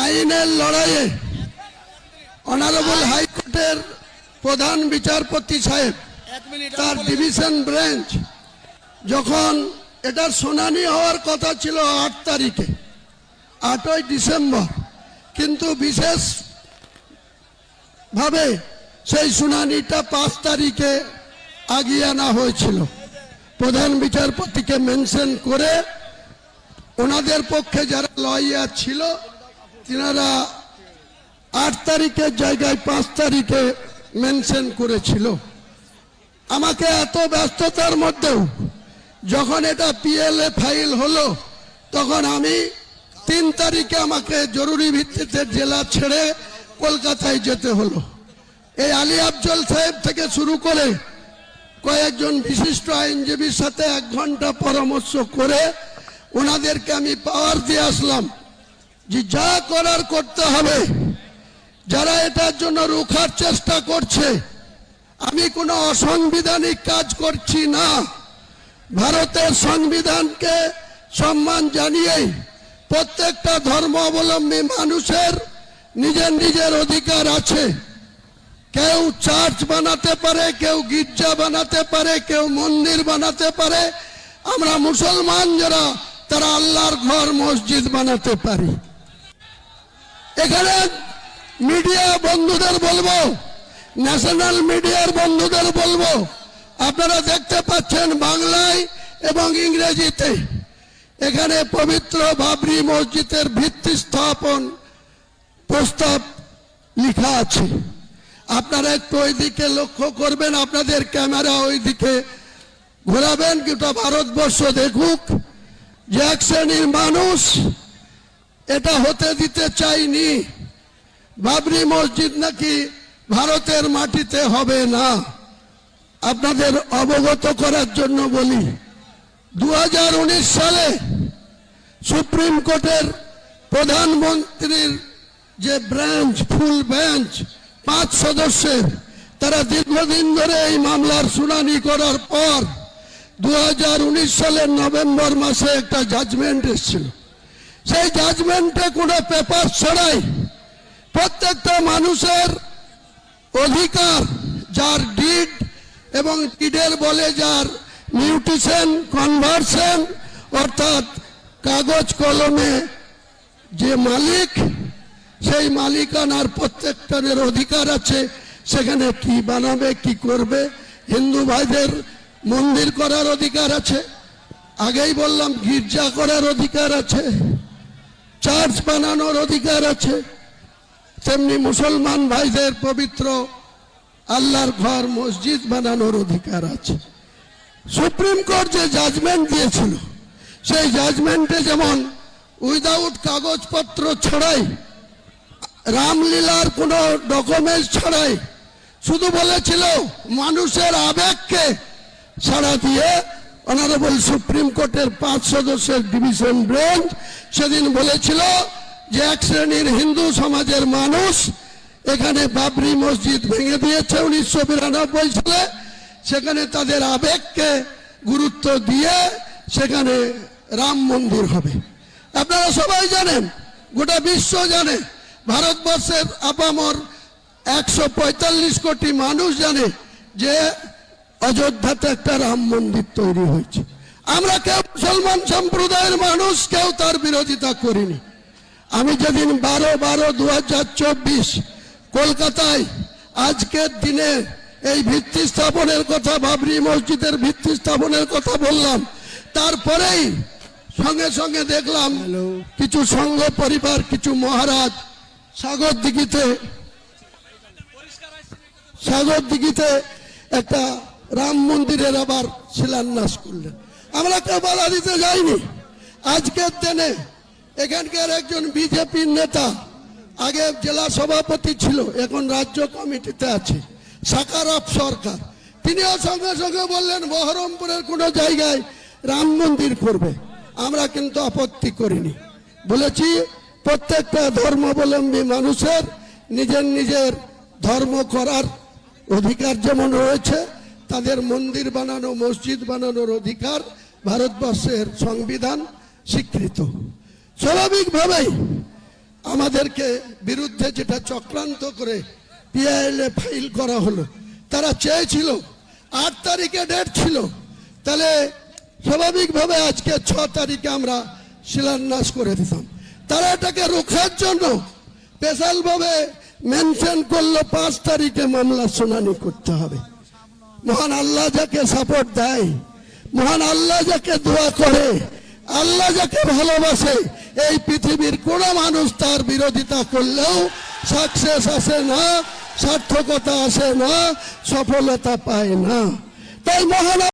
আইনের লড়াইয়ে অনারেবল হাইকোর্টের প্রধান বিচারপতি সাহেব তার ডিভিশন বেঞ্চ যখন এটার শুনানি হওয়ার কথা ছিল 8 তারিখে 8ই ডিসেম্বর, কিন্তু বিশেষ ভাবে সেই শুনানিটা 5 তারিখে আগিয়ে আনা হয়েছিল। প্রধান বিচারপতিকে মেনশন করে ওনাদের পক্ষে যারা লয়ার ছিল তিনারা 8 তারিখের জায়গায় 5 তারিখে মেনশন করেছিল। আমাকে এত ব্যস্ততার মধ্যেও যখন এটা পিএলএ ফাইল হলো তখন আমি 3 তারিখে আমাকে জরুরি ভিত্তিতে জেলা ছেড়ে কলকাতায় যেতে হলো। এই আলী আফজল সাহেব থেকে শুরু করে কয়েকজন বিশিষ্ট আইনজীবীর সাথে 1 ঘন্টা পরামর্শ করে ওনাদেরকে আমি পাওয়ার দিয়ে আসলাম যে যা করার করতে হবে। যারা এটার জন্য রুখার চেষ্টা করছে, আমি কোনো অসাংবিধানিক কাজ করছি না। ভারতের সংবিধানকে সম্মান জানিয়েই প্রত্যেকটা ধর্মাবলম্বী মানুষের নিজের নিজের অধিকার আছে। কেউ চার্চ বানাতে পারে, কেউ গির্জা বানাতে পারে, কেউ মন্দির বানাতে পারে। আমরা মুসলমান যারা তারা আল্লাহর ঘর মসজিদ বানাতে পারি। এখানে মিডিয়া বন্ধুদের বলবো, ন্যাশনাল মিডিয়ার বন্ধুদের বলবো, আপনারা দেখতে পাচ্ছেন বাংলায় এবং ইংরেজিতে এখানে পবিত্র বাবরি মসজিদের ভিত্তি স্থাপন প্রস্তাব লেখা আছে। আপনারা একটু ওইদিকে লক্ষ্য করবেন, আপনাদের ক্যামেরা ওইদিকে ঘোরাবেন, গোটা ভারতবর্ষ দেখুক যে এক শ্রেণীর মানুষ এটা হতে দিতে চাইনি। বাবরি মসজিদ নাকি ভারতের মাটিতে হবে না। আপনাদের অবগত করার জন্য বলি, 2019 সালে সুপ্রিম কোর্টের প্রধানমন্ত্রীর যে ব্রাঞ্চ, ফুল বেঞ্চ 5 সদস্যের, তারা দীর্ঘদিন ধরে এই মামলার শুনানি করার পর 2019 সালের নভেম্বর মাসে একটা জাজমেন্ট এসেছিল। সেই জাজমেন্টে কোনো পেপার ছাড়াই প্রত্যেকটা মানুষের অধিকার, যার ডিড এবং ডিডের বলে যার মিউটেশন, কনভার্সন, অর্থাৎ কাগজ কলমে যে মালিক, সেই মালিকানার প্রত্যেকটার অধিকার আছে। সেখানে কি বানাবে, কি করবে, হিন্দু ভাইদের মন্দির করার অধিকার আছে, আগেই বললাম গির্জা করার অধিকার আছে, চার্চ বানানোর অধিকার আছে, তেমনি মুসলমান ভাইদের পবিত্র আল্লাহর ঘর মসজিদ বানানোর অধিকার আছে। সুপ্রিম কোর্ট যে জাজমেন্ট দিয়েছিল, সেই জাজমেন্টে যেমন উইদাউট কাগজপত্র ছাড়াই, রামলীলার কোনো ডকুমেন্টস ছাড়াই, শুধু বলেছিল মানুষের আবেগকে ছাড়া দিয়ে অনারেবল সুপ্রিম কোর্টের 5 সদস্যের ডিভিশন বেঞ্চ সেদিন বলেছিল যে এক শ্রেণীর হিন্দু সমাজের মানুষ এখানে বাবরি মসজিদ ভেঙে দিয়েছে 1992 সালে। সেখানে তাদের আবেগকে গুরুত্ব দিয়ে সেখানে রাম মন্দির হবে। আপনারা সবাই জানেন, গোটা বিশ্ব জানে, ভারতবর্ষের আপামর 145 কোটি মানুষ জানে যে অযোধ্যাতে একটা রাম মন্দির তৈরি হয়েছে। আমরা কেউ মুসলমান সম্প্রদায়ের মানুষ কেউ তার বিরোধিতা করিনি। আমি যেদিন 12/12/2024 কলকাতায় আজকের দিনে এই ভিত্তি স্থাপনের কথা, বাবরি মসজিদের ভিত্তি স্থাপনের কথা বললাম, তারপরেই সঙ্গে সঙ্গে দেখলাম কিছু সংঘ পরিবার, কিছু মহারাজ সাগর দিঘিতে একটা রাম মন্দিরের আবার শিলান্যাস করলেন। আমরা কেউ বাধা দিতে যাইনি। আজকের দিনে এখানকার একজন বিজেপির নেতা, আগে জেলা সভাপতি ছিল, এখন রাজ্য কমিটিতে আছে, সাকারাপ সরকার, তিনিও সঙ্গে সঙ্গে বললেন বহরমপুরের কোনো জায়গায় রাম মন্দির করবে। আমরা কিন্তু আপত্তি করিনি, বলেছি প্রত্যেকটা ধর্মাবলম্বী মানুষের নিজের নিজের ধর্ম করার অধিকার যেমন রয়েছে, তাদের মন্দির বানানো, মসজিদ বানানোর অধিকার ভারতবর্ষের সংবিধান স্বীকৃত। স্বাভাবিকভাবেই আমার আমাদেরকে বিরুদ্ধে যেটা চক্রান্ত করে পিআইএলএ ফাইল করা হলো, তারা চেয়েছিল 8 তারিখে ডেট ছিল, তাহলে স্বাভাবিকভাবে আজকে 6 তারিখে আমরা শিলান্যাস করে দিতাম। তারা এটাকে রোখার জন্য স্পেশালভাবে মেনশন করলো 5 তারিখে মামলা শুনানি করতে হবে। মহান আল্লাহ যাকে সাপোর্ট দেয়, মহান আল্লাহ যাকে দোয়া করে, আল্লাহ যাকে ভালোবাসে, এই পৃথিবীর কোন মানুষ তার বিরোধিতা করলেও সাকসেস আসে না, সার্থকতা আসে না, সফলতা পায় না। তাই মহান